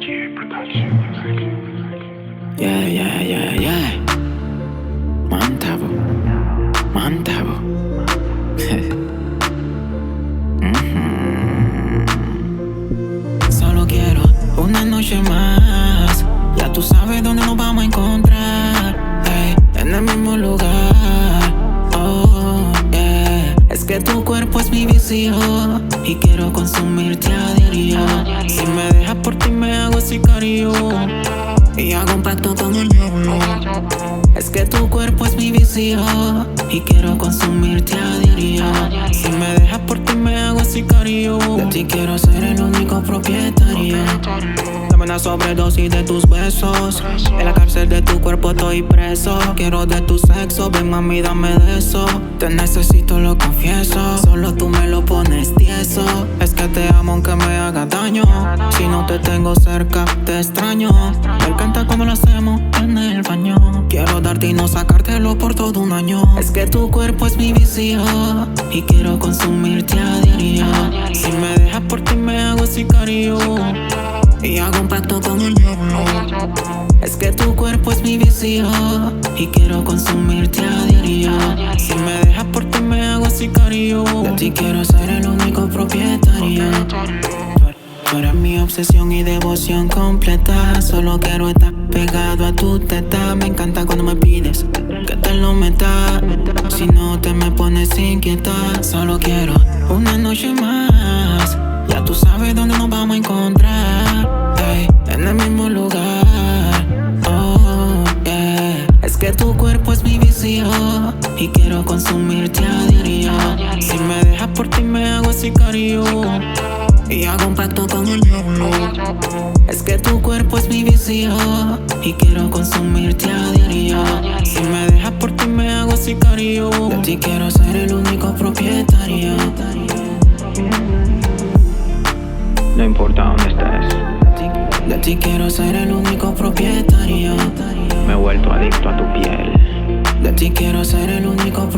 Yeah, yeah, yeah, yeah. Mantabo, mantabo. Solo quiero una noche más. Ya tú sabes dónde nos vamos a encontrar. Hey, en el mismo lugar. Oh, yeah. Es que tu cuerpo es mi vicio y quiero consumirte a diario. Si me dejas por ti me hago sicario y hago un pacto con el diablo. Es que tu cuerpo es mi vicio y quiero consumirte a diario. Si me dejas por ti me hago sicario. De ti quiero ser el único propietario. Dame una sobredosis de tus besos. En la cárcel de tu cuerpo estoy preso. Quiero de tu sexo, ven mami dame de eso. Te necesito, lo confieso. Solo tú me lo pones tieso. Es que te amo aunque me haga daño. Si no te tengo cerca te extraño. Me encanta cuando lo hacemos en el baño. Quiero darte y no sacártelo por todo un año. Es que tu cuerpo es mi vicio y quiero consumirte a diario. Si me dejas por ti me hago sicario y hago un pacto con el diablo. Es que tu cuerpo es mi vicio y quiero consumirte a diario. Si me dejas por ti me hago sicario. De ti quiero ser el único propietario. Tú eres mi obsesión y devoción completa. Solo quiero estar pegado a tu teta. Me encanta cuando me pides que te lo meta. Si no te me pones inquieta. Solo quiero una noche más. Ya tú sabes dónde nos vamos a encontrar. Hey, en el mismo lugar. Oh, yeah. Es que tu cuerpo es mi vicio y quiero consumirte a diario. Si me dejas por ti me hago sicario y hago un pacto con el diablo. Es que tu cuerpo es mi vicio y quiero consumirte a diario. Si me dejas por ti me hago sicario. De ti quiero ser el único propietario. No importa dónde estés. De ti quiero ser el único propietario. Me he vuelto adicto a tu piel. De ti quiero ser el único propietario.